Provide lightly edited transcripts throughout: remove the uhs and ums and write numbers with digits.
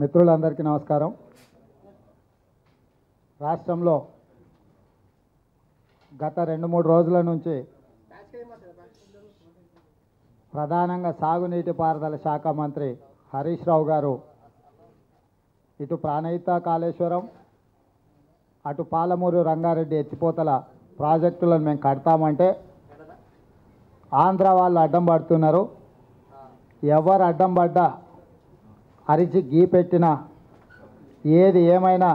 మిత్రులందరికీ నమస్కారం. రాష్ట్రంలో గత 2-3 రోజుల నుంచి ప్రధానంగా సాగునీటి పారుదల శాఖ మంత్రి హరీష్ రావు గారు ఇటు ప్రాణహిత కాళేశ్వరం అటు పాలమూరు రంగారెడ్డి ఎత్తిపోతల ప్రాజెక్టులను మేము కడతామంటే ఆంధ్ర వాళ్ళు అడ్డం పడుతున్నారు. ఎవరు అడ్డం పడ్డా అరిచి గీ పెట్టినా ఏది ఏమైనా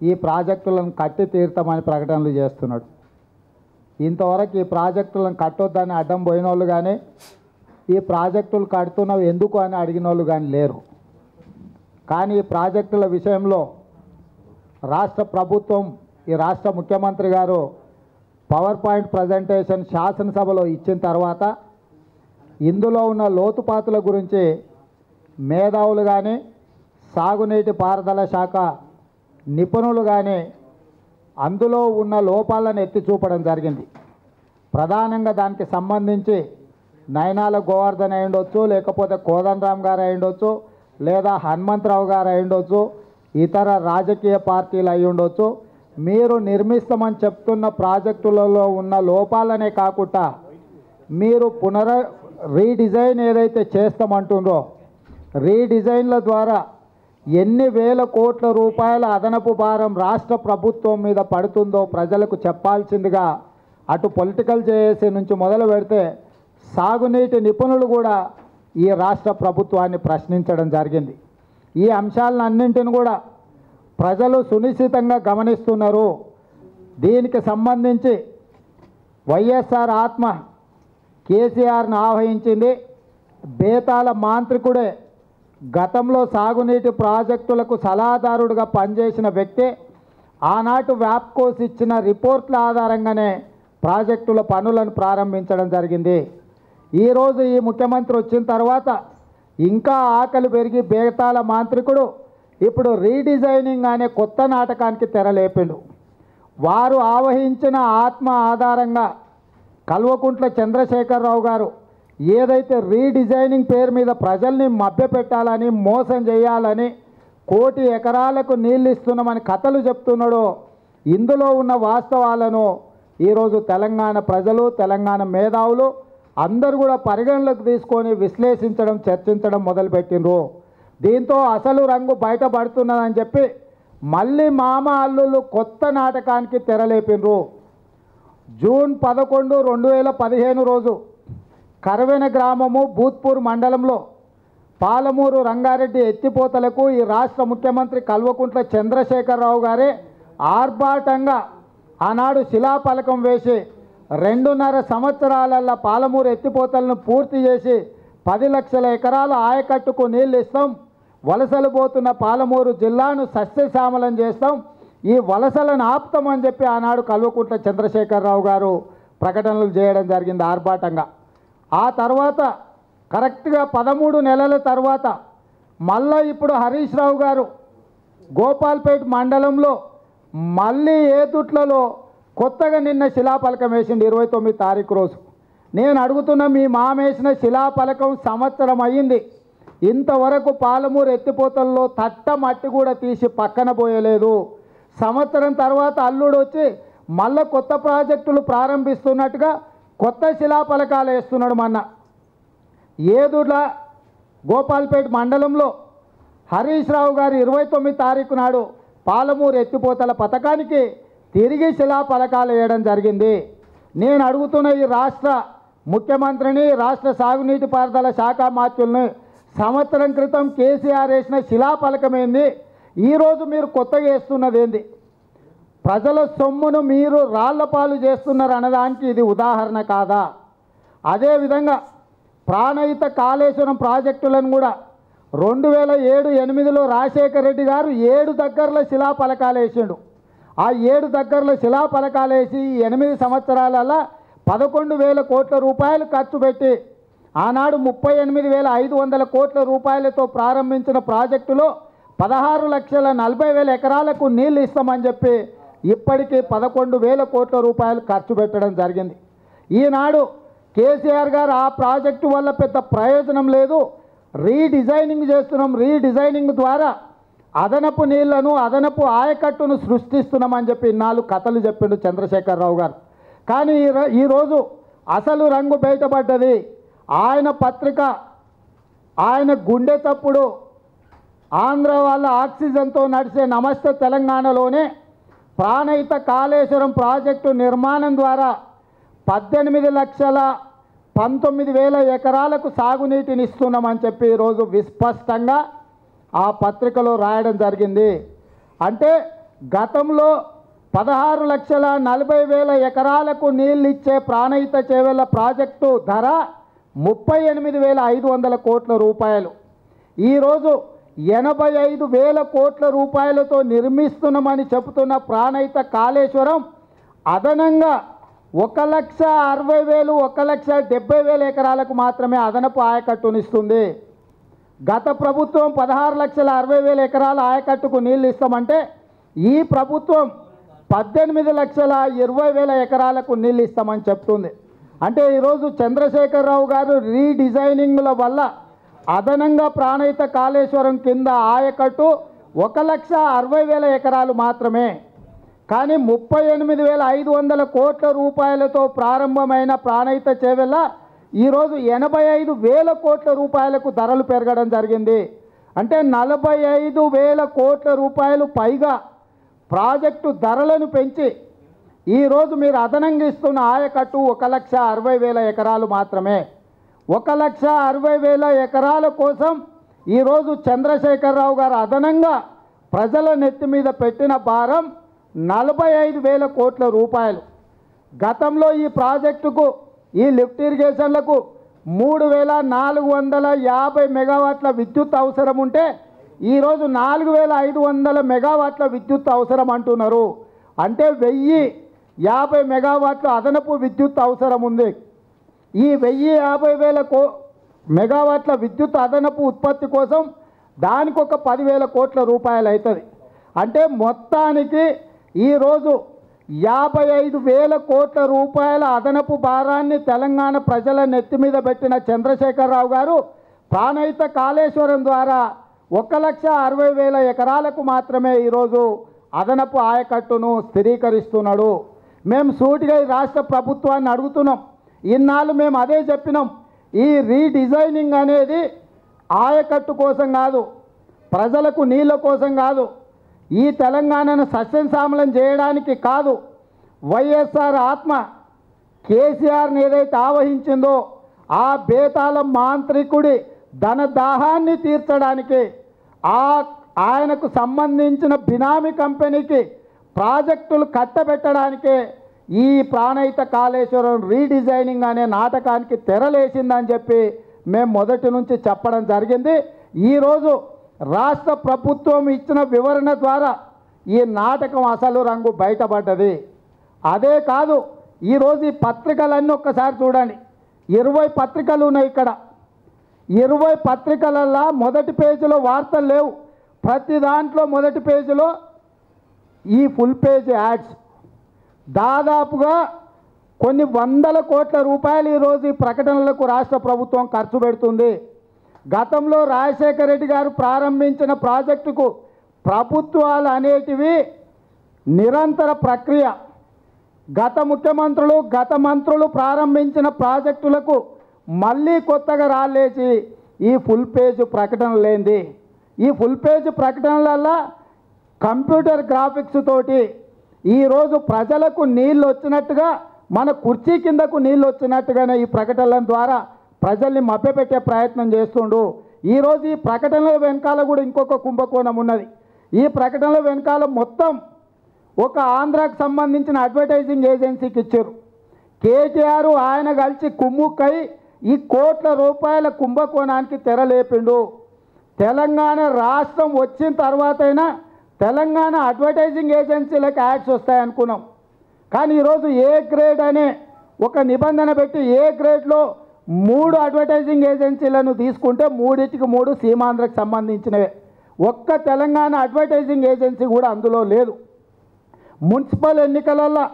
ఈ ప్రాజెక్టులను కట్టి తీరుతామని ప్రకటనలు చేస్తున్నాడు. ఇంతవరకు ఈ ప్రాజెక్టులను కట్టొద్దని అడ్డం పోయిన వాళ్ళు కానీ ఈ ప్రాజెక్టులు కడుతున్నావు ఎందుకు అని అడిగిన వాళ్ళు కానీ లేరు. కానీ ఈ ప్రాజెక్టుల విషయంలో రాష్ట్ర ప్రభుత్వం ఈ రాష్ట్ర ముఖ్యమంత్రి గారు పవర్ పాయింట్ ప్రజెంటేషన్ శాసనసభలో ఇచ్చిన తర్వాత ఇందులో ఉన్న లోతుపాతుల గురించి మేధావులు కానీ సాగునీటి పారుదల శాఖ నిపుణులు కానీ అందులో ఉన్న లోపాలను ఎత్తి చూపడం జరిగింది. ప్రధానంగా దానికి సంబంధించి నయనాల గోవర్ధన్ అయి ఉండొచ్చు, లేకపోతే కోదండరామ్ గారు అయి ఉండొచ్చు, లేదా హనుమంతరావు గారు అయి ఉండొచ్చు, ఇతర రాజకీయ పార్టీలు అయి ఉండొచ్చు. మీరు నిర్మిస్తామని చెప్తున్న ప్రాజెక్టులలో ఉన్న లోపాలనే కాకుండా మీరు రీడిజైన్ ఏదైతే చేస్తామంటుండ్రో రీడిజైన్ల ద్వారా ఎన్ని వేల కోట్ల రూపాయల అదనపు భారం రాష్ట్ర ప్రభుత్వం మీద పడుతుందో ప్రజలకు చెప్పాల్సిందిగా అటు పొలిటికల్ జేఏసీ నుంచి మొదలు పెడితే సాగునీటి నిపుణులు కూడా ఈ రాష్ట్ర ప్రభుత్వాన్ని ప్రశ్నించడం జరిగింది. ఈ అంశాలన్నింటిని కూడా ప్రజలు సునిశ్చితంగా గమనిస్తున్నారు. దీనికి సంబంధించి వైఎస్ఆర్ ఆత్మ కేసీఆర్ను ఆహ్వానించింది. బేతాల మాంత్రికుడే గతంలో సాగునీటి ప్రాజెక్టులకు సలహాదారుడిగా పనిచేసిన వ్యక్తి ఆనాటి వ్యాప్కోస్ ఇచ్చిన రిపోర్ట్ల ఆధారంగానే ప్రాజెక్టుల పనులను ప్రారంభించడం జరిగింది. ఈరోజు ఈ ముఖ్యమంత్రి వచ్చిన తర్వాత ఇంకా ఆకలి పెరిగి బేతాల మాంత్రికుడు ఇప్పుడు రీడిజైనింగ్ అనే కొత్త నాటకానికి తెరలేపిండు. వారు ఆవహించిన ఆత్మ ఆధారంగా కల్వకుంట్ల చంద్రశేఖరరావు గారు ఏదైతే రీడిజైనింగ్ పేరు మీద ప్రజల్ని మభ్యపెట్టాలని మోసం చేయాలని 1 కోటి ఎకరాలకు నీళ్ళు ఇస్తున్నామని కథలు చెప్తున్నాడో ఇందులో ఉన్న వాస్తవాలను ఈరోజు తెలంగాణ ప్రజలు తెలంగాణ మేధావులు అందరూ కూడా పరిగణలోకి తీసుకొని విశ్లేషించడం చర్చించడం మొదలుపెట్టిండ్రు. దీంతో అసలు రంగు బయటపడుతున్నదని చెప్పి మళ్ళీ మామ అల్లుళ్ళు కొత్త నాటకానికి తెరలేపిండ్రు. జూన్ 11, 2015 రోజు కరవెన గ్రామము భూత్పూర్ మండలంలో పాలమూరు రంగారెడ్డి ఎత్తిపోతలకు ఈ రాష్ట్ర ముఖ్యమంత్రి కల్వకుంట్ల చంద్రశేఖరరావు గారే ఆర్భాటంగా ఆనాడు శిలాఫలకం వేసి 2.5 సంవత్సరాలల్లో పాలమూరు ఎత్తిపోతలను పూర్తి చేసి 10 లక్షల ఎకరాల ఆయకట్టుకు నీళ్ళు ఇస్తాం, వలసలు పోతున్న పాలమూరు జిల్లాను సస్యశ్యామలం చేస్తాం, ఈ వలసలను ఆపుతామని చెప్పి ఆనాడు కల్వకుంట్ల చంద్రశేఖరరావు గారు ప్రకటనలు చేయడం జరిగింది ఆర్భాటంగా. ఆ తర్వాత కరెక్ట్గా 13 నెలల తర్వాత మళ్ళీ ఇప్పుడు హరీష్ రావు గారు గోపాల్పేట్ మండలంలో మళ్ళీ ఏదుట్లలో కొత్తగా నిన్న శిలాఫలకం వేసింది 29 తారీఖు రోజు. నేను అడుగుతున్న మీ మామేసిన శిలాఫలకం సంవత్సరం అయ్యింది, ఇంతవరకు పాలమూరు ఎత్తిపోతల్లో తట్ట మట్టి కూడా తీసి పక్కన పోయలేదు. సంవత్సరం తర్వాత అల్లుడు వచ్చి మళ్ళీ కొత్త ప్రాజెక్టులు ప్రారంభిస్తున్నట్టుగా కొత్త శిలాఫలకాలు వేస్తున్నాడు. మొన్న ఏదుడ్ల గోపాల్పేట్ మండలంలో హరీష్ రావు గారు 29 తారీఖు నాడు పాలమూరు ఎత్తిపోతల పథకానికి తిరిగి శిలాఫలకాలు వేయడం జరిగింది. నేను అడుగుతున్న ఈ రాష్ట్ర ముఖ్యమంత్రిని రాష్ట్ర సాగునీటి పారుదల శాఖ మంత్రుల్ని సంవత్సరం క్రితం కేసీఆర్ వేసిన శిలాఫలకం ఏంది, ఈరోజు మీరు కొత్తగా వేస్తున్నది ఏంది? ప్రజల సొమ్మును మీరు రాళ్లపాలు చేస్తున్నారు అన్నదానికి ఇది ఉదాహరణ కాదా? అదేవిధంగా ప్రాణహిత కాళేశ్వరం ప్రాజెక్టులను కూడా 2007-8లో రాజశేఖర రెడ్డి గారు 7 దగ్గరలో శిలాఫలకాలు వేసిండు. ఆ 7 దగ్గరలో శిలాఫలకాలు వేసి 8 సంవత్సరాలలో 11,000 కోట్ల రూపాయలు ఖర్చు పెట్టి ఆనాడు 38,500 కోట్ల రూపాయలతో ప్రారంభించిన ప్రాజెక్టులో 16,40,000 ఎకరాలకు నీళ్ళు ఇస్తామని చెప్పి ఇప్పటికీ 11,000 కోట్ల రూపాయలు ఖర్చు పెట్టడం జరిగింది. ఈనాడు కేసీఆర్ గారు ఆ ప్రాజెక్టు వల్ల పెద్ద ప్రయోజనం లేదు, రీడిజైనింగ్ చేస్తున్నాం. రీడిజైనింగ్ ద్వారా అదనపు నీళ్లను అదనపు ఆయకట్టును సృష్టిస్తున్నామని చెప్పి ఇన్నాళ్ళు కథలు చెప్పిండు చంద్రశేఖరరావు గారు. కానీ ఈరోజు అసలు రంగు బయటపడ్డది. ఆయన పత్రిక, ఆయన గుండె తప్పుడు ఆంధ్ర వాళ్ళ ఆక్సిజన్తో నడిచే నమస్తే తెలంగాణలోనే ప్రాణహిత కాళేశ్వరం ప్రాజెక్టు నిర్మాణం ద్వారా 18,19,000 ఎకరాలకు సాగునీటిని ఇస్తున్నామని చెప్పి ఈరోజు విస్పష్టంగా ఆ పత్రికలో రాయడం జరిగింది. అంటే గతంలో 16,40,000 ఎకరాలకు నీళ్ళు ఇచ్చే ప్రాణహిత చేవెళ్ల ప్రాజెక్టు ధర 38,500 కోట్ల రూపాయలు. ఈరోజు 85,000 కోట్ల రూపాయలతో నిర్మిస్తున్నామని చెబుతున్న ప్రాణహిత కాళేశ్వరం అదనంగా 1,60,000 1,70,000 ఎకరాలకు మాత్రమే అదనపు ఆయకట్టునిస్తుంది. గత ప్రభుత్వం 16,60,000 ఎకరాల ఆయకట్టుకు నీళ్ళు ఇస్తామంటే ఈ ప్రభుత్వం 18,20,000 ఎకరాలకు నీళ్ళు ఇస్తామని చెప్తుంది. అంటే ఈరోజు చంద్రశేఖరరావు గారు రీడిజైనింగ్ల వల్ల అదనంగా ప్రాణహిత కాళేశ్వరం కింద ఆయకట్టు 1,60,000 ఎకరాలు మాత్రమే. కానీ 38,500 కోట్ల రూపాయలతో ప్రారంభమైన ప్రాణహిత చేవెళ్ల ఈరోజు 85,000 కోట్ల రూపాయలకు ధరలు పెరగడం జరిగింది. అంటే 45,000 కోట్ల రూపాయలు పైగా ప్రాజెక్టు ధరలను పెంచి ఈరోజు మీరు అదనంగా ఇస్తున్న ఆయకట్టు 1,60,000 ఎకరాలు మాత్రమే. 1,60,000 ఎకరాల కోసం ఈరోజు చంద్రశేఖరరావు గారు అదనంగా ప్రజల నెత్తి మీద పెట్టిన భారం 45,000 కోట్ల రూపాయలు. గతంలో ఈ ప్రాజెక్టుకు ఈ లిఫ్ట్ ఇరిగేషన్లకు 3,450 మెగావాట్ల విద్యుత్ అవసరం ఉంటే ఈరోజు 4,500 మెగావాట్ల విద్యుత్ అవసరం అంటున్నారు. అంటే 1,050 మెగావాట్ల అదనపు విద్యుత్ అవసరం ఉంది. ఈ 1,50,000 మెగావాట్ల విద్యుత్ అదనపు ఉత్పత్తి కోసం దానికి ఒక 10,000 కోట్ల రూపాయలు అవుతుంది. అంటే మొత్తానికి ఈరోజు 55,000 కోట్ల రూపాయల అదనపు భారాన్ని తెలంగాణ ప్రజల నెత్తి మీద పెట్టిన చంద్రశేఖరరావు గారు ప్రాణహిత కాళేశ్వరం ద్వారా 1,60,000 ఎకరాలకు మాత్రమే ఈరోజు అదనపు ఆయకట్టును స్థిరీకరిస్తున్నాడు. మేము సూటిగా ఈ రాష్ట్ర ప్రభుత్వాన్ని అడుగుతున్నాం. ఇన్నాళ్ళు మేము అదే చెప్పినాం. ఈ రీడిజైనింగ్ అనేది ఆయకట్టు కోసం కాదు, ప్రజలకు నీళ్ళ కోసం కాదు, ఈ తెలంగాణను సస్యశ్యామలం చేయడానికి కాదు. వైఎస్ఆర్ ఆత్మ కేసీఆర్ని ఏదైతే ఆవహించిందో ఆ బేతాళ మాంత్రికుడి ధన దాహాన్ని తీర్చడానికి, ఆయనకు సంబంధించిన బినామీ కంపెనీకి ప్రాజెక్టులు కట్టబెట్టడానికే ఈ ప్రాణహిత కాళేశ్వరం రీడిజైనింగ్ అనే నాటకానికి తెరలేసిందని చెప్పి మేము మొదటి నుంచి చెప్పడం జరిగింది. ఈరోజు రాష్ట్ర ప్రభుత్వం ఇచ్చిన వివరణ ద్వారా ఈ నాటకం అసలు రంగు బయటపడ్డది. అదే కాదు, ఈరోజు ఈ పత్రికలన్నీ ఒక్కసారి చూడండి. 20 పత్రికలు ఉన్నాయి ఇక్కడ. 20 పత్రికలల్లో మొదటి పేజీలో వార్తలు లేవు. ప్రతి దాంట్లో మొదటి పేజీలో ఈ ఫుల్ పేజ్ యాడ్స్. దాదాపుగా కొన్ని 100 కోట్ల రూపాయలు ఈరోజు ఈ ప్రకటనలకు రాష్ట్ర ప్రభుత్వం ఖర్చు పెడుతుంది. గతంలో రాజశేఖర రెడ్డి గారు ప్రారంభించిన ప్రాజెక్టుకు ప్రభుత్వాలు అనేటివి నిరంతర ప్రక్రియ. గత ముఖ్యమంత్రులు గత మంత్రులు ప్రారంభించిన ప్రాజెక్టులకు మళ్ళీ కొత్తగా రాలేసి ఈ ఫుల్ పేజ్ ప్రకటన లేనిది. ఈ ఫుల్ పేజ్ ప్రకటనలల్లో కంప్యూటర్ గ్రాఫిక్స్ తోటి ఈరోజు ప్రజలకు నీళ్ళు వచ్చినట్టుగా, మన కుర్చీ కిందకు నీళ్ళు వచ్చినట్టుగానే ఈ ప్రకటనల ద్వారా ప్రజల్ని మభ్యపెట్టే ప్రయత్నం చేస్తుండు. ఈరోజు ఈ ప్రకటనల వెనకాల కూడా ఇంకొక కుంభకోణం ఉన్నది. ఈ ప్రకటనల వెనకాల మొత్తం ఒక ఆంధ్రాకు సంబంధించిన అడ్వర్టైజింగ్ ఏజెన్సీకి ఇచ్చారు. కేటీఆర్ ఆయన కలిసి కుమ్ముక్కై ఈ కోట్ల రూపాయల కుంభకోణానికి తెరలేపిండు. తెలంగాణ రాష్ట్రం వచ్చిన తర్వాతైనా తెలంగాణ అడ్వర్టైజింగ్ ఏజెన్సీలకు యాడ్స్ వస్తాయనుకున్నాం. కానీ ఈరోజు ఏ గ్రేడ్ అనే ఒక నిబంధన పెట్టి ఏ గ్రేడ్లో 3 అడ్వర్టైజింగ్ ఏజెన్సీలను తీసుకుంటే 3టికి 3 సీమాంధ్రకు సంబంధించినవే. ఒక్క తెలంగాణ అడ్వర్టైజింగ్ ఏజెన్సీ కూడా అందులో లేదు. మున్సిపల్ ఎన్నికలలో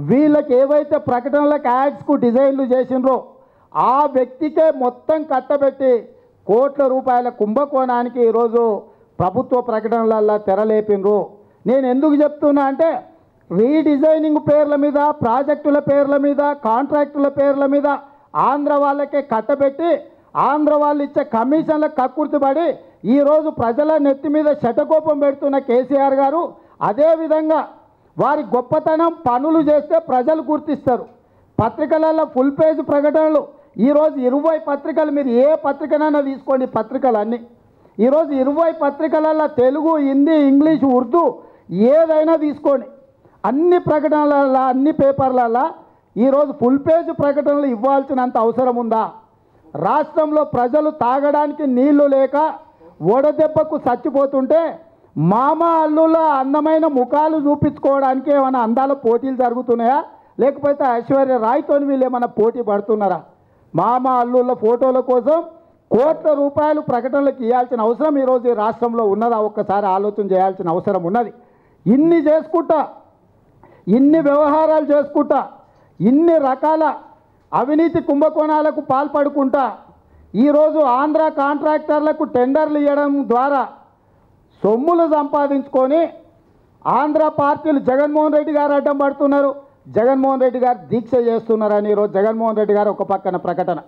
వీళ్ళకి ఏవైతే ప్రకటనలకు యాడ్స్కు డిజైన్లు చేసినరో ఆ వ్యక్తికే మొత్తం కట్టబెట్టి కోట్ల రూపాయల కుంభకోణానికి ఈరోజు ప్రభుత్వ ప్రకటనలల్లో తెరలేపినరు. నేను ఎందుకు చెప్తున్నా అంటే రీడిజైనింగ్ పేర్ల మీద, ప్రాజెక్టుల పేర్ల మీద, కాంట్రాక్టుల పేర్ల మీద ఆంధ్ర వాళ్ళకే కట్టబెట్టి ఆంధ్ర వాళ్ళు ఇచ్చే కమిషన్లకు కక్కుర్తిపడి ఈరోజు ప్రజల నెత్తి మీద శటకోపం పెడుతున్న కేసీఆర్ గారు అదేవిధంగా వారి గొప్పతనం పనులు చేస్తే ప్రజలు గుర్తిస్తారు. పత్రికలలో ఫుల్ పేజ్ ప్రకటనలు ఈరోజు 20 పత్రికలు, మీరు ఏ పత్రికనైనా తీసుకోండి, పత్రికలన్నీ ఈరోజు 20 పత్రికలలో తెలుగు, హిందీ, ఇంగ్లీష్, ఉర్దూ ఏదైనా తీసుకోండి, అన్ని ప్రకటనలలో, అన్ని పేపర్లలో ఈరోజు ఫుల్ పేజ్ ప్రకటనలు ఇవ్వాల్సినంత అవసరం ఉందా? రాష్ట్రంలో ప్రజలు తాగడానికి నీళ్లు లేక వడదెబ్బకు చచ్చిపోతుంటే మామ అల్లుల అందమైన ముఖాలు చూపించుకోవడానికి ఏమైనా అందాల పోటీలు జరుగుతున్నాయా? లేకపోతే ఐశ్వర్య రాయ్తో వీళ్ళు ఏమైనా పోటీ పడుతున్నారా? మామ అల్లుల ఫోటోల కోసం కోట్ల రూపాయలు ప్రకటనలకు ఇవ్వాల్సిన అవసరం ఈరోజు ఈ రాష్ట్రంలో ఉన్నదా? ఒక్కసారి ఆలోచన చేయాల్సిన అవసరం ఉన్నది. ఇన్ని చేసుకుంటా, ఇన్ని వ్యవహారాలు చేసుకుంటా, ఇన్ని రకాల అవినీతి కుంభకోణాలకు పాల్పడుకుంటా ఈరోజు ఆంధ్ర కాంట్రాక్టర్లకు టెండర్లు ఇవ్వడం ద్వారా సొమ్ములు సంపాదించుకొని ఆంధ్ర పార్టీలు జగన్మోహన్ రెడ్డి గారు అడ్డం పడుతున్నారు, జగన్మోహన్ రెడ్డి గారు దీక్ష చేస్తున్నారని ఈరోజు జగన్మోహన్ రెడ్డి గారు ఒక పక్కన ప్రకటన.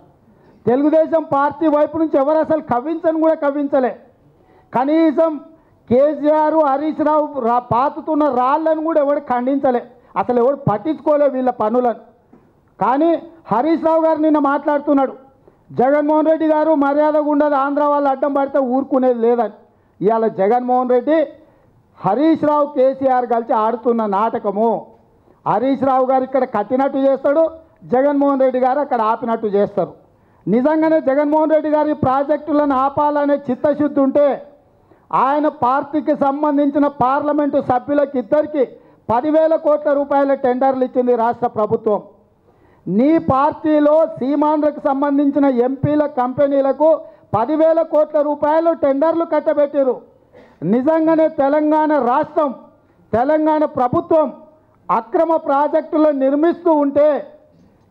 తెలుగుదేశం పార్టీ వైపు నుంచి ఎవరు అసలు కవ్వించని కూడా కవ్వించలే. కనీసం కేసీఆర్, హరీష్ రావు పాతుతున్న రాళ్లను కూడా ఎవడు ఖండించలే, అసలు ఎవడు పట్టించుకోలే వీళ్ళ పనులను. కానీ హరీష్ రావు గారు నిన్న మాట్లాడుతున్నాడు, జగన్మోహన్ రెడ్డి గారు మర్యాదగా ఉండదు, ఆంధ్ర వాళ్ళు అడ్డం పడితే ఊరుకునేది లేదని. ఇవాళ జగన్మోహన్ రెడ్డి, హరీష్ రావు, కేసీఆర్ కలిసి ఆడుతున్న నాటకము. హరీష్ రావు గారు ఇక్కడ కట్టినట్టు చేస్తాడు, జగన్మోహన్ రెడ్డి గారు అక్కడ ఆపినట్టు చేస్తారు. నిజంగానే జగన్మోహన్ రెడ్డి గారి ప్రాజెక్టులను ఆపాలనే చిత్తశుద్ధి ఉంటే ఆయన పార్టీకి సంబంధించిన పార్లమెంటు సభ్యులకు ఇద్దరికి 10,000 కోట్ల రూపాయల టెండర్లు ఇచ్చింది రాష్ట్ర ప్రభుత్వం. నీ పార్టీలో సీమాంధ్రకు సంబంధించిన ఎంపీల కంపెనీలకు 10,000 కోట్ల రూపాయలు టెండర్లు కట్టబెట్టారు. నిజంగానే తెలంగాణ రాష్ట్రం, తెలంగాణ ప్రభుత్వం అక్రమ ప్రాజెక్టులను నిర్మిస్తూ ఉంటే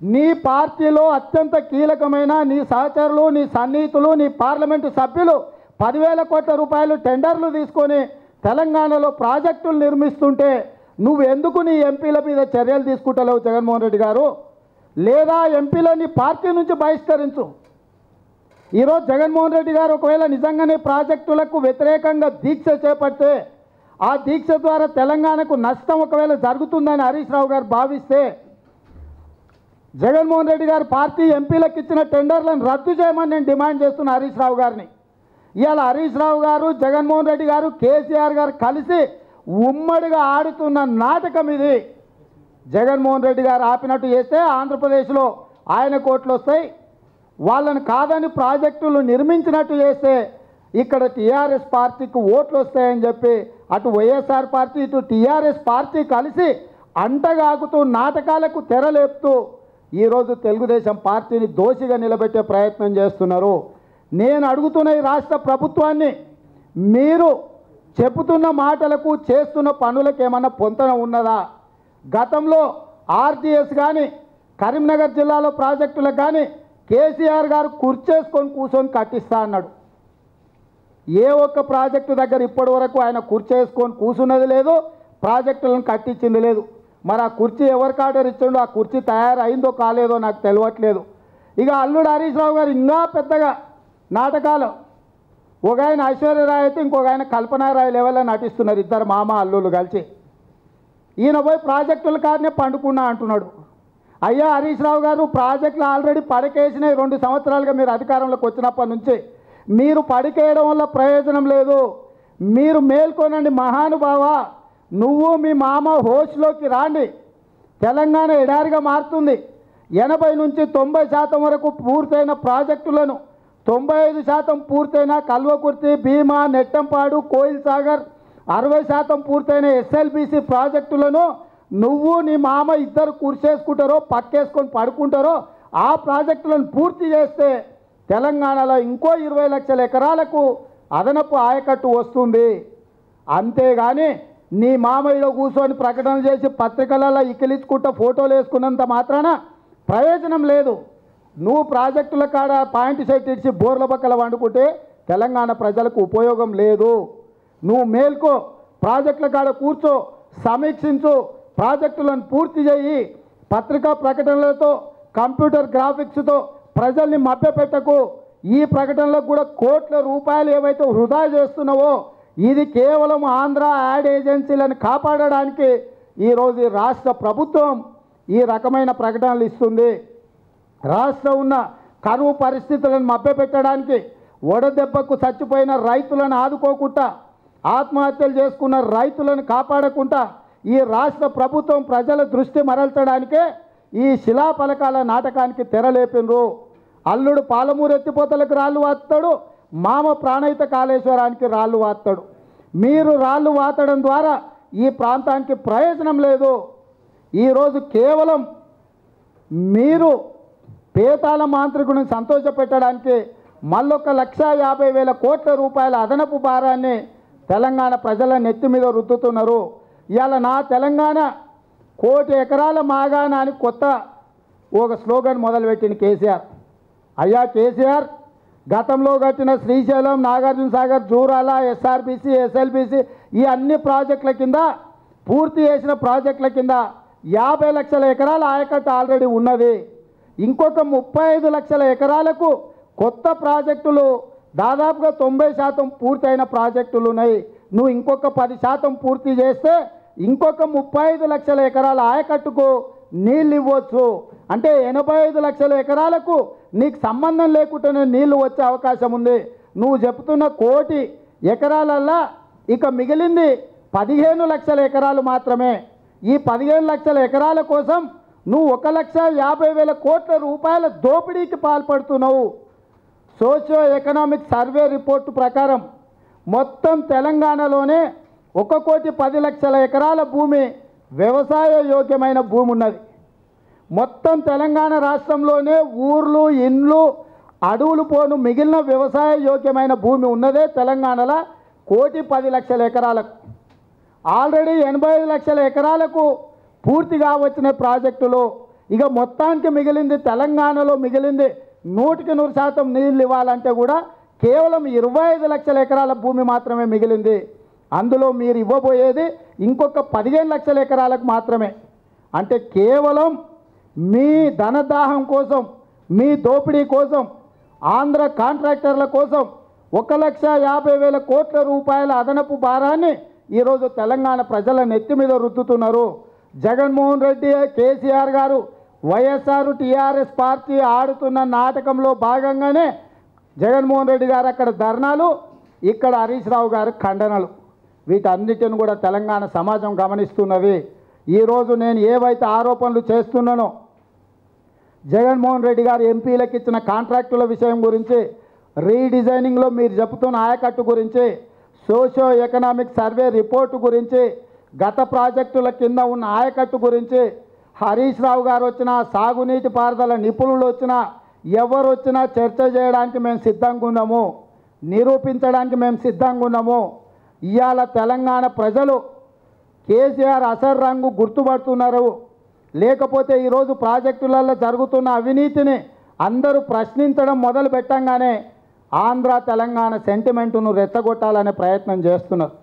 నీ పార్టీలో అత్యంత కీలకమైన నీ సహచరులు, నీ సన్నిహితులు, నీ పార్లమెంటు సభ్యులు 10,000 కోట్ల రూపాయలు టెండర్లు తీసుకొని తెలంగాణలో ప్రాజెక్టులు నిర్మిస్తుంటే నువ్వు ఎందుకు నీ ఎంపీల మీద చర్యలు తీసుకుంటలేవు జగన్మోహన్ రెడ్డి గారు? లేదా ఎంపీలని పార్టీ నుంచి బహిష్కరించు. ఈరోజు జగన్మోహన్ రెడ్డి గారు ఒకవేళ నిజంగానే ప్రాజెక్టులకు వ్యతిరేకంగా దీక్ష చేపడితే ఆ దీక్ష ద్వారా తెలంగాణకు నష్టం ఒకవేళ జరుగుతుందని హరీష్ రావు గారు భావిస్తే జగన్మోహన్ రెడ్డి గారు పార్టీ ఎంపీలకు ఇచ్చిన టెండర్లను రద్దు చేయమని నేను డిమాండ్ చేస్తున్న హరీష్ రావు గారిని. ఇవాళ హరీష్ రావు గారు, జగన్మోహన్ రెడ్డి గారు, కేసీఆర్ గారు కలిసి ఉమ్మడిగా ఆడుతున్న నాటకం ఇది. జగన్మోహన్ రెడ్డి గారు ఆపినట్టు చేస్తే ఆంధ్రప్రదేశ్లో ఆయన కోట్లు వస్తాయి, వాళ్ళని కాదని ప్రాజెక్టులు నిర్మించినట్టు చేస్తే ఇక్కడ టీఆర్ఎస్ పార్టీకి ఓట్లు వస్తాయని చెప్పి అటు వైఎస్ఆర్ పార్టీ, ఇటు టీఆర్ఎస్ పార్టీ కలిసి అంటగాకుతూ నాటకాలకు తెరలేపుతూ ఈరోజు తెలుగుదేశం పార్టీని దోషిగా నిలబెట్టే ప్రయత్నం చేస్తున్నారు. నేను అడుగుతున్న ఈ రాష్ట్ర ప్రభుత్వాన్ని, మీరు చెబుతున్న మాటలకు చేస్తున్న పనులకు ఏమన్నా పొంతన ఉన్నదా? గతంలో ఆర్డీఎస్ కానీ కరీంనగర్ జిల్లాలో ప్రాజెక్టులకు కానీ కేసీఆర్ గారు కుర్చేసుకొని కూర్చొని కట్టిస్తా అన్నాడు. ఏ ఒక్క ప్రాజెక్టు దగ్గర ఇప్పటి వరకు ఆయన కుర్చేసుకొని కూర్చున్నది లేదు, ప్రాజెక్టులను కట్టించింది లేదు. మరి ఆ కుర్చీ ఎవరికి ఆర్డర్ ఇచ్చిండో, ఆ కుర్చీ తయారైందో కాలేదో నాకు తెలియట్లేదు. ఇక అల్లుడు హరీష్ రావు గారు ఇంకా పెద్దగా నాటకాలు, ఒక ఆయన ఐశ్వర్య రాయ్ అయితే ఇంకొక ఆయన కల్పనా రాయ్ లెవెల్లో నటిస్తున్నారు, ఇద్దరు మామ అల్లుళ్ళు కలిసి. ఈయన పోయి ప్రాజెక్టుల కాడనే పండుకున్నా అంటున్నాడు. అయ్యా హరీష్ రావు గారు, ప్రాజెక్టులు ఆల్రెడీ పడకేసినాయి. 2 సంవత్సరాలుగా మీరు అధికారంలోకి వచ్చినప్పటి నుంచి మీరు పడికేయడం వల్ల ప్రయోజనం లేదు. మీరు మేల్కొనండి మహానుభావ, నువ్వు మీ మామ హోస్లోకి రాండి. తెలంగాణ ఎడారిగా మారుతుంది. 80 నుంచి 90% వరకు పూర్తయిన ప్రాజెక్టులను 95% పూర్తయిన కల్వకుర్తి, భీమా, నెట్టంపాడు, కోయిల్ సాగర్ 60% పూర్తయిన ఎస్ఎల్బీసీ ప్రాజెక్టులను నువ్వు నీ మామ ఇద్దరు కుర్చేసుకుంటారో పక్కేసుకొని పడుకుంటారో ఆ ప్రాజెక్టులను పూర్తి చేస్తే తెలంగాణలో ఇంకో 20 లక్షల ఎకరాలకు అదనపు ఆయకట్టు వస్తుంది. అంతేగాని నీ మామయ్యలో కూర్చొని ప్రకటన చేసి పత్రికలలో ఇకిలించుకుంటూ ఫోటోలు వేసుకున్నంత మాత్రాన ప్రయోజనం లేదు. నువ్వు ప్రాజెక్టుల కాడ పాయింట్ సెట్ ఇచ్చి బోర్ల పక్కల వండుకుంటే తెలంగాణ ప్రజలకు ఉపయోగం లేదు. నువ్వు మేల్కో, ప్రాజెక్టుల కాడ కూర్చో, సమీక్షించు, ప్రాజెక్టులను పూర్తి చేయి. పత్రికా ప్రకటనలతో, కంప్యూటర్ గ్రాఫిక్స్తో ప్రజల్ని మభ్యపెట్టకు. ఈ ప్రకటనలకు కూడా కోట్ల రూపాయలు ఏవైతే వృధా చేస్తున్నావో ఇది కేవలం ఆంధ్ర యాడ్ ఏజెన్సీలను కాపాడడానికి ఈరోజు రాష్ట్ర ప్రభుత్వం ఈ రకమైన ప్రకటనలు ఇస్తుంది. రాష్ట్రం ఉన్న కరువు పరిస్థితులను మభ్యపెట్టడానికి, వడదెబ్బకు చచ్చిపోయిన రైతులను ఆదుకోకుండా, ఆత్మహత్యలు చేసుకున్న రైతులను కాపాడకుండా ఈ రాష్ట్ర ప్రభుత్వం ప్రజల దృష్టి మరల్చడానికే ఈ శిలాఫలకాల నాటకానికి తెరలేపినరు. అల్లుడు పాలమూరు ఎత్తిపోతలకు రాళ్ళు వాస్తాడు, మామ ప్రాణహిత కాళేశ్వరానికి రాళ్ళు వాస్తాడు. మీరు రాళ్ళు వాతడం ద్వారా ఈ ప్రాంతానికి ప్రయోజనం లేదు. ఈరోజు కేవలం మీరు పేతాల మాంత్రికుని సంతోషపెట్టడానికి మళ్ళొక 1,50,000 కోట్ల రూపాయల అదనపు భారాన్ని తెలంగాణ ప్రజల నెత్తి మీద రుద్దుతున్నారు. ఇవాళ నా తెలంగాణ 1 కోటి ఎకరాల మాగాణ అని కొత్త ఒక స్లోగన్ మొదలుపెట్టిన కేసీఆర్. అయ్యా కేసీఆర్, గతంలో కట్టిన శ్రీశైలం, నాగార్జున సాగర్, జూరాల, ఎస్ఆర్బీసీ, ఎస్ఎల్బీసీ ఈ అన్ని ప్రాజెక్టుల కింద, పూర్తి చేసిన ప్రాజెక్టుల కింద 50 లక్షల ఎకరాల ఆయకట్టు ఆల్రెడీ ఉన్నది. ఇంకొక 35 లక్షల ఎకరాలకు కొత్త ప్రాజెక్టులు దాదాపుగా 90% పూర్తయిన ప్రాజెక్టులు ఉన్నాయి. నువ్వు ఇంకొక 10% పూర్తి చేస్తే ఇంకొక 35 లక్షల ఎకరాల ఆయకట్టుకు నీళ్ళు ఇవ్వచ్చు. అంటే 85 లక్షల ఎకరాలకు నీకు సంబంధం లేకుండానే నీళ్లు వచ్చే అవకాశం ఉంది. నువ్వు చెప్తున్న 1 కోటి ఎకరాలల్లా ఇక మిగిలింది 15 లక్షల ఎకరాలు మాత్రమే. ఈ 15 లక్షల ఎకరాల కోసం నువ్వు 1,50,000 కోట్ల రూపాయల దోపిడీకి పాల్పడుతున్నావు. సోషియో ఎకనామిక్ సర్వే రిపోర్టు ప్రకారం మొత్తం తెలంగాణలోనే 1,10,00,000 ఎకరాల భూమి వ్యవసాయ యోగ్యమైన భూమి ఉన్నది. మొత్తం తెలంగాణ రాష్ట్రంలోనే ఊర్లు, ఇండ్లు, అడవులు పోను మిగిలిన వ్యవసాయ యోగ్యమైన భూమి ఉన్నదే తెలంగాణలో 1,10,00,000 ఎకరాలకు. ఆల్రెడీ 85 లక్షల ఎకరాలకు పూర్తిగా వచ్చిన ప్రాజెక్టులు. ఇక మొత్తానికి మిగిలింది, తెలంగాణలో మిగిలింది 100% నీళ్ళు ఇవ్వాలంటే కూడా కేవలం 25 లక్షల ఎకరాల భూమి మాత్రమే మిగిలింది. అందులో మీరు ఇవ్వబోయేది ఇంకొక 15 లక్షల ఎకరాలకు మాత్రమే. అంటే కేవలం మీ ధనదాహం కోసం, మీ దోపిడీ కోసం, ఆంధ్ర కాంట్రాక్టర్ల కోసం 1,50,000 కోట్ల రూపాయల అదనపు భారాన్ని ఈరోజు తెలంగాణ ప్రజల నెత్తి మీద రుద్దుతున్నారు. జగన్మోహన్ రెడ్డి, కేసీఆర్ గారు, వైఎస్ఆర్ టీఆర్ఎస్ పార్టీ ఆడుతున్న నాటకంలో భాగంగానే జగన్మోహన్ రెడ్డి గారు అక్కడ ధర్నాలు, ఇక్కడ హరీష్ రావు గారు ఖండనలు. వీటన్నిటిని కూడా తెలంగాణ సమాజం గమనిస్తున్నది. ఈరోజు నేను ఏవైతే ఆరోపణలు చేస్తున్నానో, జగన్మోహన్ రెడ్డి గారు ఎంపీలకు ఇచ్చిన కాంట్రాక్టుల విషయం గురించి, రీడిజైనింగ్లో మీరు చెబుతున్న ఆయకట్టు గురించి, సోషియో ఎకనామిక్ సర్వే రిపోర్టు గురించి, గత ప్రాజెక్టుల కింద ఉన్న ఆయకట్టు గురించి, హరీష్ రావు గారు వచ్చినా, సాగునీటి పారుదల నిపుణులు వచ్చినా, ఎవరు వచ్చినా చర్చ చేయడానికి మేము సిద్ధంగా ఉన్నాము, నిరూపించడానికి మేము సిద్ధంగా ఉన్నాము. ఇవాళ తెలంగాణ ప్రజలు కేసీఆర్ అసలు రంగు గుర్తుపడుతున్నారు. లేకపోతే ఈరోజు ప్రాజెక్టులలో జరుగుతున్న అవినీతిని అందరూ ప్రశ్నించడం మొదలు పెట్టంగానే ఆంధ్ర తెలంగాణ సెంటిమెంటును రెచ్చగొట్టాలనే ప్రయత్నం చేస్తున్నారు.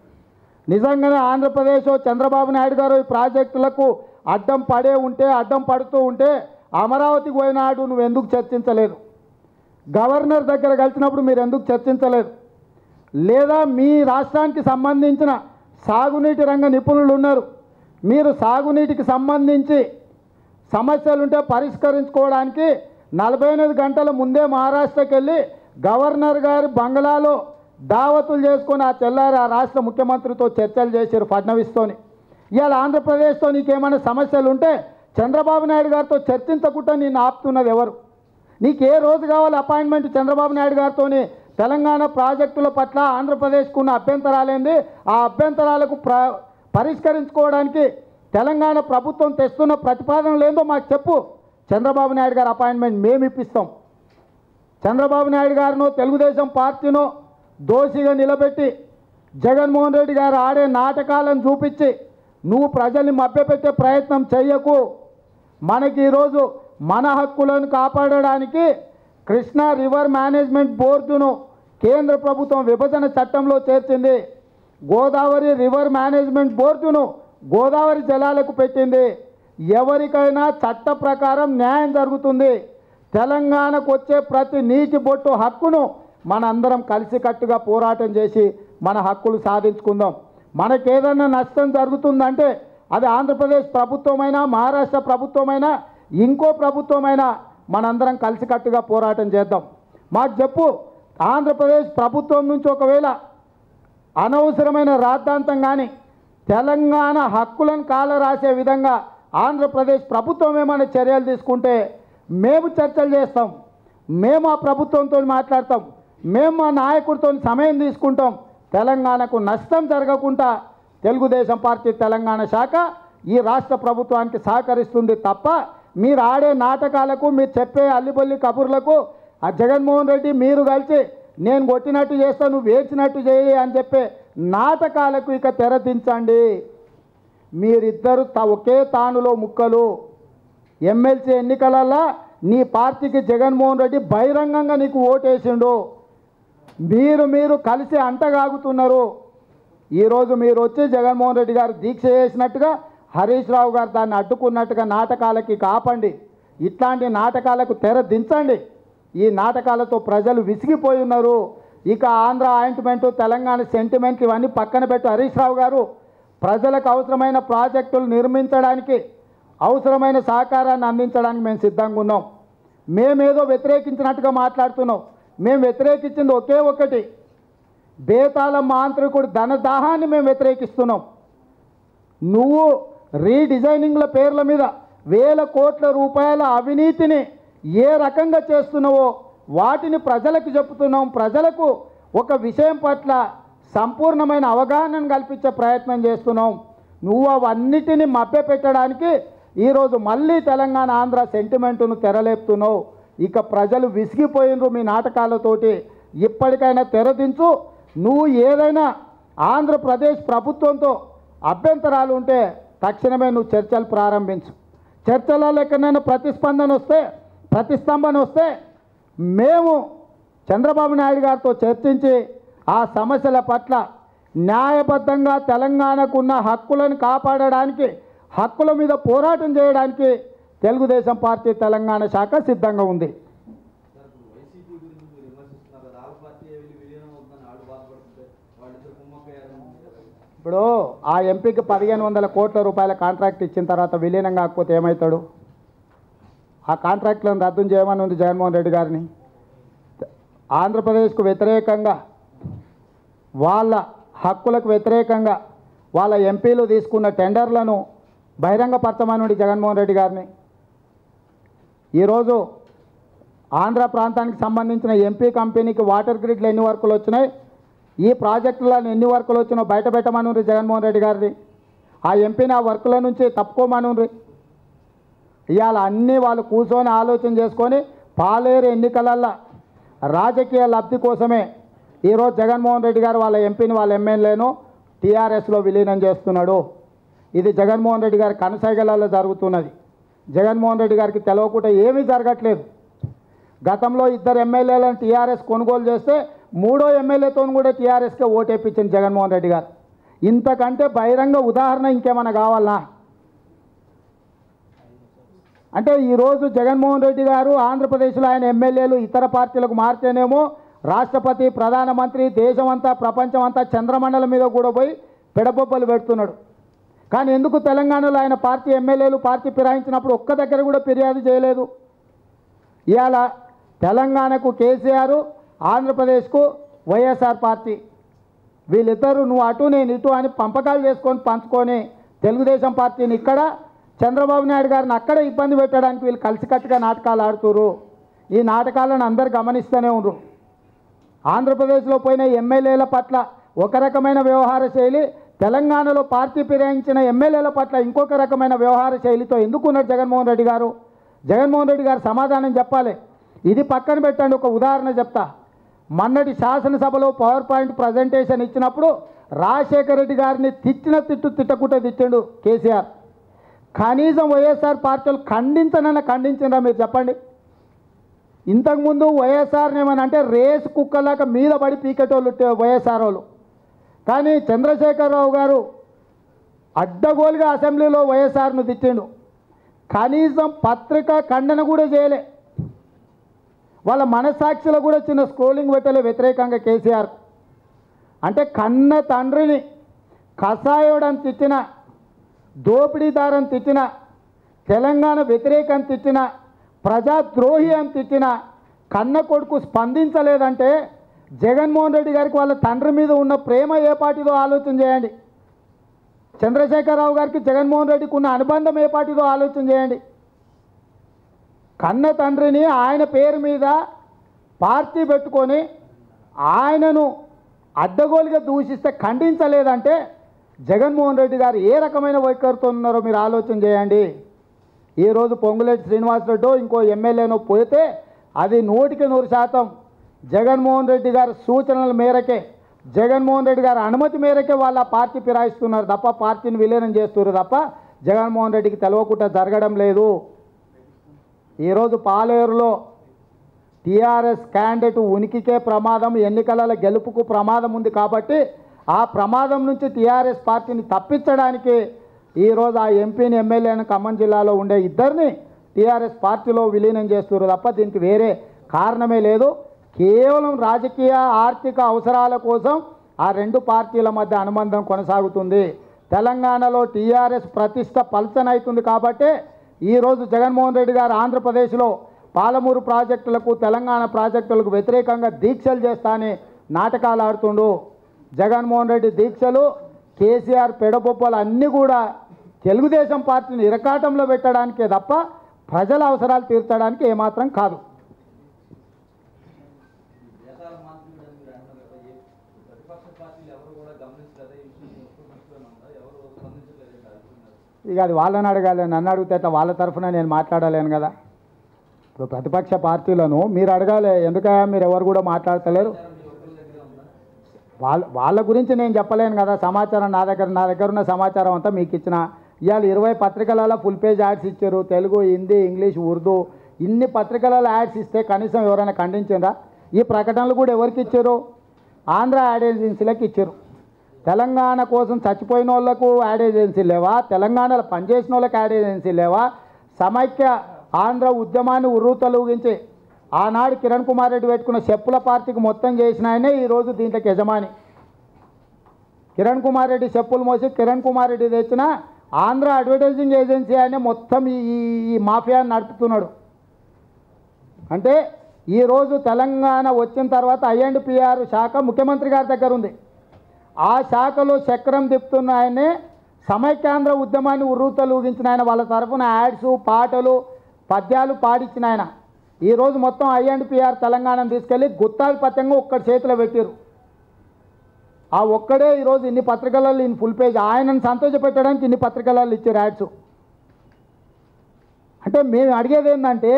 నిజంగానే ఆంధ్రప్రదేశ్ చంద్రబాబు నాయుడు గారు ఈ ప్రాజెక్టులకు అడ్డం పడుతూ ఉంటే అమరావతికి పోయినాడు నువ్వు ఎందుకు చర్చించలేదు? గవర్నర్ దగ్గర కలిసినప్పుడు మీరు ఎందుకు చర్చించలేదు? లేదా మీ రాష్ట్రానికి సంబంధించిన సాగునీటి రంగ నిపుణులు ఉన్నారు, మీరు సాగునీటికి సంబంధించి సమస్యలుంటే పరిష్కరించుకోవడానికి 48 గంటల ముందే మహారాష్ట్రకి వెళ్ళి గవర్నర్ గారి బంగ్లాలో దావతులు చేసుకొని ఆ తెల్లారి ఆ రాష్ట్ర ముఖ్యమంత్రితో చర్చలు చేశారు ఫడ్నవీస్తోని. ఇవాళ ఆంధ్రప్రదేశ్తో నీకేమైనా సమస్యలు ఉంటే చంద్రబాబు నాయుడు గారితో చర్చించకుండా నేను ఆపుతున్నది ఎవరు? నీకు ఏ రోజు కావాలి అపాయింట్మెంట్ చంద్రబాబు నాయుడు గారితో? తెలంగాణ ప్రాజెక్టుల పట్ల ఆంధ్రప్రదేశ్కు ఉన్న అభ్యంతరాలేంది, ఆ అభ్యంతరాలకు పరిష్కరించుకోవడానికి తెలంగాణ ప్రభుత్వం తెస్తున్న ప్రతిపాదనలు ఏందో మాకు చెప్పు. చంద్రబాబు నాయుడు గారు అపాయింట్మెంట్ మేము ఇప్పిస్తాం. చంద్రబాబు నాయుడు గారినో తెలుగుదేశం పార్టీనో దోషిగా నిలబెట్టి జగన్మోహన్ రెడ్డి గారు ఆడే నాటకాలను చూపించి నువ్వు ప్రజల్ని మభ్యపెట్టే ప్రయత్నం చెయ్యకు. మనకి ఈరోజు మన హక్కులను కాపాడడానికి కృష్ణా రివర్ మేనేజ్మెంట్ బోర్డును కేంద్ర ప్రభుత్వం విభజన చట్టంలో చేర్చింది. గోదావరి రివర్ మేనేజ్మెంట్ బోర్డును గోదావరి జలాలకు పెట్టింది. ఎవరికైనా చట్ట ప్రకారం న్యాయం జరుగుతుంది. తెలంగాణకు వచ్చే ప్రతి నీటి బొట్టు హక్కును మనందరం కలిసికట్టుగా పోరాటం చేసి మన హక్కులు సాధించుకుందాం. మనకేదైనా నష్టం జరుగుతుందంటే అది ఆంధ్రప్రదేశ్ ప్రభుత్వమైనా, మహారాష్ట్ర ప్రభుత్వమైనా, ఇంకో ప్రభుత్వమైనా మనందరం కలిసికట్టుగా పోరాటం చేద్దాం. మాకు చెప్పు, ఆంధ్రప్రదేశ్ ప్రభుత్వం నుంచి ఒకవేళ అనవసరమైన రాద్ధాంతం కానీ తెలంగాణ హక్కులను కాలరాసే విధంగా ఆంధ్రప్రదేశ్ ప్రభుత్వం ఏమైనా చర్యలు తీసుకుంటే మేము చర్చలు చేస్తాం, మేము ఆ ప్రభుత్వంతో మాట్లాడతాం, మేము మా నాయకుడితో సమయం తీసుకుంటాం. తెలంగాణకు నష్టం జరగకుండా తెలుగుదేశం పార్టీ తెలంగాణ శాఖ ఈ రాష్ట్ర ప్రభుత్వానికి సహకరిస్తుంది తప్ప మీరు ఆడే నాటకాలకు, మీరు చెప్పే అల్లిబొల్లి కబుర్లకు ఆ జగన్మోహన్ రెడ్డి మీరు కలిసి నేను కొట్టినట్టు చేస్తా, నువ్వు వేచినట్టు చేయి అని చెప్పే నాటకాలకు ఇక తెరదించండి. మీరిద్దరు ఒకే తానులో ముక్కలు. ఎమ్మెల్సీ ఎన్నికలల్లో నీ పార్టీకి జగన్మోహన్ రెడ్డి బహిరంగంగా నీకు ఓటేసిండు. మీరు కలిసి అంటగాగుతున్నారు. ఈరోజు మీరు వచ్చి జగన్మోహన్ రెడ్డి గారు దీక్ష చేసినట్టుగా హరీష్ రావు గారు దాన్ని అడ్డుకున్నట్టుగా నాటకాలకి కాపండి. ఇట్లాంటి నాటకాలకు తెర దించండి. ఈ నాటకాలతో ప్రజలు విసిగిపోయి ఉన్నారు. ఇక ఆంధ్ర ఆయింట్మెంటు, తెలంగాణ సెంటిమెంట్ ఇవన్నీ పక్కన పెట్టి హరీష్ రావు గారు ప్రజలకు అవసరమైన ప్రాజెక్టులు నిర్మించడానికి అవసరమైన సహకారాన్ని అందించడానికి మేము సిద్ధంగా ఉన్నాం. మేమేదో వ్యతిరేకించినట్టుగా మాట్లాడుతున్నాం. మేము వ్యతిరేకించింది ఒకే ఒకటి, బేతాళ మాంత్రికుడు ధనదాహాన్ని మేము వ్యతిరేకిస్తున్నాం. నువ్వు రీడిజైనింగ్ల పేర్ల మీద వేల కోట్ల రూపాయల అవినీతిని ఏ రకంగా చేస్తున్నావో వాటిని ప్రజలకు చెప్తున్నాం. ప్రజలకు ఒక విషయం పట్ల సంపూర్ణమైన అవగాహనను కల్పించే ప్రయత్నం చేస్తున్నాం. నువ్వు అవన్నిటిని మభ్యపెట్టడానికి ఈరోజు మళ్ళీ తెలంగాణ ఆంధ్ర సెంటిమెంటును తెరలేపుతున్నావు. ఇక ప్రజలు విసిగిపోయినరు మీ నాటకాలతోటి. ఇప్పటికైనా తెరదించు. నువ్వు ఏదైనా ఆంధ్రప్రదేశ్ ప్రభుత్వంతో అభ్యంతరాలు ఉంటే తక్షణమే నువ్వు చర్చలు ప్రారంభించు. చర్చలలో ఎక్కడైనా ప్రతిస్తంభన వస్తే మేము చంద్రబాబు నాయుడు గారితో చర్చించి ఆ సమస్యల పట్ల న్యాయబద్ధంగా తెలంగాణకున్న హక్కులను కాపాడడానికి, హక్కుల మీద పోరాటం చేయడానికి తెలుగుదేశం పార్టీ తెలంగాణ శాఖ సిద్ధంగా ఉంది. ఇప్పుడు ఆ ఎంపీకి 1500 కోట్ల రూపాయల కాంట్రాక్ట్ ఇచ్చిన తర్వాత విలీనం కాకపోతే ఏమవుతాడు? ఆ కాంట్రాక్ట్లను రద్దు చేయమని ఉంది జగన్మోహన్ రెడ్డి గారిని. ఆంధ్రప్రదేశ్కు వ్యతిరేకంగా, వాళ్ళ హక్కులకు వ్యతిరేకంగా వాళ్ళ ఎంపీలు తీసుకున్న టెండర్లను బహిరంగపరచమని ఉంది జగన్మోహన్ రెడ్డి గారిని. ఈరోజు ఆంధ్ర ప్రాంతానికి సంబంధించిన ఎంపీ కంపెనీకి వాటర్ గ్రిడ్లు ఎన్ని వర్కులు వచ్చినాయి, ఈ ప్రాజెక్టులను ఎన్ని వర్కులు వచ్చినో బయట పెట్టమని ఉంది జగన్మోహన్ రెడ్డి గారిని. ఆ ఎంపీని ఆ వర్కుల నుంచి తప్పుకోమని ఉంది. ఇవాళ అన్నీ వాళ్ళు కూర్చొని ఆలోచన చేసుకొని పాలేరు ఎన్నికలల్లో రాజకీయ లబ్ధి కోసమే ఈరోజు జగన్మోహన్ రెడ్డి గారు వాళ్ళ ఎంపీని, వాళ్ళ ఎమ్మెల్యేను టీఆర్ఎస్లో విలీనం చేస్తున్నాడు. ఇది జగన్మోహన్ రెడ్డి గారి కనసైగలలో జరుగుతున్నది. జగన్మోహన్ రెడ్డి గారికి తెలవకుండా ఏమీ జరగట్లేదు. గతంలో 2 ఎమ్మెల్యేలను టీఆర్ఎస్ కొనుగోలు చేస్తే 3వ ఎమ్మెల్యేతో కూడా టీఆర్ఎస్కే ఓటేపించింది జగన్మోహన్ రెడ్డి గారు. ఇంతకంటే బహిరంగ ఉదాహరణ ఇంకేమైనా కావాలనా? అంటే ఈరోజు జగన్మోహన్ రెడ్డి గారు ఆంధ్రప్రదేశ్లో ఆయన ఎమ్మెల్యేలు ఇతర పార్టీలకు మారితేనేమో రాష్ట్రపతి, ప్రధానమంత్రి, దేశమంతా, ప్రపంచమంతా, చంద్రమండలం మీద కూడా పోయి పెడబొబ్బలు పెడుతున్నాడు. కానీ ఎందుకు తెలంగాణలో ఆయన పార్టీ ఎమ్మెల్యేలు పార్టీ ఫిరాయించినప్పుడు ఒక్క దగ్గర కూడా ఫిర్యాదు చేయలేదు? ఇవాళ తెలంగాణకు కేసీఆర్, ఆంధ్రప్రదేశ్కు వైఎస్ఆర్ పార్టీ, వీళ్ళిద్దరూ నువ్వు అటు నేను ఇటు అని పంపకాలు చేసుకొని పంచుకొని తెలుగుదేశం పార్టీని ఇక్కడ, చంద్రబాబు నాయుడు గారిని అక్కడ ఇబ్బంది పెట్టడానికి వీళ్ళు కలిసికట్టుగా నాటకాలు ఆడుతున్నారు. ఈ నాటకాలను అందరు గమనిస్తూనే ఉన్నారు. ఆంధ్రప్రదేశ్లో పోయిన ఎమ్మెల్యేల పట్ల ఒక రకమైన వ్యవహార శైలి, తెలంగాణలో పార్టీ ఫిరాయించిన ఎమ్మెల్యేల పట్ల ఇంకొక రకమైన వ్యవహార శైలితో ఎందుకున్నారు జగన్మోహన్ రెడ్డి గారు? జగన్మోహన్ రెడ్డి గారు సమాధానం చెప్పాలి. ఇది పక్కన పెట్టండి. ఒక ఉదాహరణ చెప్తా. మొన్నటి శాసనసభలో పవర్ పాయింట్ ప్రజెంటేషన్ ఇచ్చినప్పుడు రాజశేఖర రెడ్డి గారిని తిట్టిన తిట్టకుండా తిట్టిండు కేసీఆర్. కనీసం వైఎస్ఆర్ పార్టీలు ఖండించరా మీరు చెప్పండి. ఇంతకుముందు వైఎస్ఆర్ని ఏమని అంటే రేసు కుక్కలాగా మీద పడి పీకెటోళ్ళు వైఎస్ఆర్ వాళ్ళు. కానీ చంద్రశేఖరరావు గారు అడ్డగోలుగా అసెంబ్లీలో వైఎస్ఆర్ను తిట్టిండు. కనీసం పత్రిక ఖండన కూడా చేయలే. వాళ్ళ మనస్సాక్షిలో కూడా చిన్న స్క్రోలింగ్ పెట్టలే వ్యతిరేకంగా కేసీఆర్. అంటే కన్న తండ్రిని కసాయోడని తిట్టిన, దోపిడీదారని తిట్టిన, తెలంగాణ వ్యతిరేకం తిట్టిన, ప్రజాద్రోహి అని తిట్టిన కన్న కొడుకు స్పందించలేదంటే జగన్మోహన్ రెడ్డి గారికి వాళ్ళ తండ్రి మీద ఉన్న ప్రేమ ఏ పాటిదో ఆలోచన చేయండి. చంద్రశేఖరరావు గారికి జగన్మోహన్ రెడ్డికి ఉన్న అనుబంధం ఏ పాటిదో ఆలోచన చేయండి. కన్న తండ్రిని ఆయన పేరు మీద పార్టీ పెట్టుకొని ఆయనను అడ్డగోలుగా దూషిస్తే ఖండించలేదంటే జగన్మోహన్ రెడ్డి గారు ఏ రకమైన వైఖరితో ఉన్నారో మీరు ఆలోచన చేయండి. ఈరోజు పొంగులేటి శ్రీనివాసరెడ్డి ఇంకో ఎమ్మెల్యేనో పోతే అది 100% జగన్మోహన్ రెడ్డి గారి సూచనల మేరకే, జగన్మోహన్ రెడ్డి గారి అనుమతి మేరకే వాళ్ళ పార్టీ ఫిరాయిస్తున్నారు తప్ప, పార్టీని విలీనం చేస్తున్నారు తప్ప జగన్మోహన్ రెడ్డికి తెలవకుండా జరగడం లేదు. ఈరోజు పాలేరులో టీఆర్ఎస్ క్యాండిడేట్ ఉనికికే ప్రమాదం, ఎన్నికల గెలుపుకు ప్రమాదం ఉంది కాబట్టి ఆ ప్రమాదం నుంచి టీఆర్ఎస్ పార్టీని తప్పించడానికి ఈరోజు ఆ ఎంపీని ఎమ్మెల్యేని ఖమ్మం జిల్లాలో ఉండే ఇద్దరిని టీఆర్ఎస్ పార్టీలో విలీనం చేస్తున్నారు తప్ప దీనికి వేరే కారణమే లేదు. కేవలం రాజకీయ ఆర్థిక అవసరాల కోసం ఆ రెండు పార్టీల మధ్య అనుబంధం కొనసాగుతుంది. తెలంగాణలో టీఆర్ఎస్ ప్రతిష్ట పల్చనవుతుంది కాబట్టి ఈరోజు జగన్మోహన్ రెడ్డి గారు ఆంధ్రప్రదేశ్లో పాలమూరు ప్రాజెక్టులకు, తెలంగాణ ప్రాజెక్టులకు వ్యతిరేకంగా దీక్షలు చేస్తానని నాటకాలు ఆడుతుండు. జగన్మోహన్ రెడ్డి దీక్షలు, కేసీఆర్ పెడబొప్పలు అన్నీ కూడా తెలుగుదేశం పార్టీని ఇరకాటంలో పెట్టడానికే తప్ప ప్రజల అవసరాలు తీర్చడానికి ఏమాత్రం కాదు. ఇక అది వాళ్ళని అడగాలి, నన్ను అడిగితే వాళ్ళ తరఫున నేను మాట్లాడలేను కదా. ఇప్పుడు ప్రతిపక్ష పార్టీలను మీరు అడగాలి, ఎందుకయ్యా మీరు ఎవరు కూడా మాట్లాడతలేరు? వాళ్ళ గురించి నేను చెప్పలేను కదా. సమాచారం నా దగ్గర ఉన్న సమాచారం అంతా మీకు ఇచ్చిన. ఇవాళ 20 పత్రికలలో ఫుల్ పేజ్ యాడ్స్ ఇచ్చారు. తెలుగు, హిందీ, ఇంగ్లీష్, ఉర్దూ ఇన్ని పత్రికలలో యాడ్స్ ఇస్తే కనీసం ఎవరైనా ఖండించిందా? ఈ ప్రకటనలు కూడా ఎవరికి ఇచ్చారు? ఆంధ్ర యాడ్ ఏజెన్సీలకు ఇచ్చారు. తెలంగాణ కోసం చచ్చిపోయిన వాళ్ళకు యాడ్ ఏజెన్సీలు లేవా? తెలంగాణలో పనిచేసిన వాళ్ళకి యాడ్ ఏజెన్సీలు లేవా? సమైక్య ఆంధ్ర ఉద్యమాన్ని ఉర్రూతలూగించి ఆనాడు కిరణ్ కుమార్ రెడ్డి పెట్టుకున్న చెప్పుల పార్టీకి మొత్తం చేసిన ఆయనే ఈరోజు దీంట్లోకి యజమాని. కిరణ్ కుమార్ రెడ్డి చెప్పులు మోసి కిరణ్ కుమార్ రెడ్డి తెచ్చిన ఆంధ్ర అడ్వర్టైజింగ్ ఏజెన్సీ ఆయనే మొత్తం ఈ మాఫియాని నడుపుతున్నాడు. అంటే ఈరోజు తెలంగాణ వచ్చిన తర్వాత ఐ&పిఆర్ శాఖ ముఖ్యమంత్రి గారి దగ్గర ఉంది. ఆ శాఖలో చక్రం తిప్పుతున్న ఆయనే సమైక్యాంధ్ర ఉద్యమాన్ని ఉర్రూతలూగించిన ఆయన, వాళ్ళ తరఫున యాడ్స్, పాటలు, పద్యాలు పాడించిన ఆయన ఈరోజు మొత్తం ఐ&పిఆర్ తెలంగాణను తీసుకెళ్ళి గుత్తాధిపత్యంగా ఒక్కడి చేతిలో పెట్టారు. ఆ ఒక్కడే ఈరోజు ఇన్ని పత్రికలలో ఇన్ని ఫుల్ పేజ్ ఆయనను సంతోషపెట్టడానికి ఇన్ని పత్రికలలో ఇచ్చారు యాడ్స్. అంటే మేము అడిగేది ఏంటంటే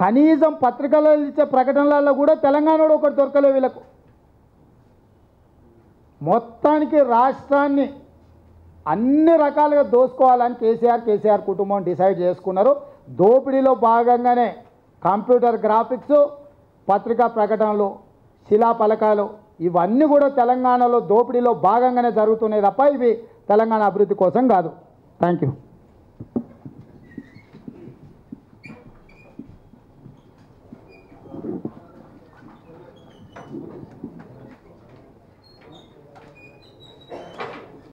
కనీసం పత్రికలలో ఇచ్చే ప్రకటనలలో కూడా తెలంగాణలో ఒకటి దొరకలే వీళ్ళకు. మొత్తానికి రాష్ట్రాన్ని అన్ని రకాలుగా దోసుకోవాలని కేసీఆర్ కుటుంబం డిసైడ్ చేసుకున్నారు. దోపిడీలో భాగంగానే కంప్యూటర్ గ్రాఫిక్స్, పత్రికా ప్రకటనలు, శిలాఫలకాలు ఇవన్నీ కూడా తెలంగాణలో దోపిడీలో భాగంగానే జరుగుతున్నాయి తప్ప ఇవి తెలంగాణ అభివృద్ధి కోసం కాదు. Thank you.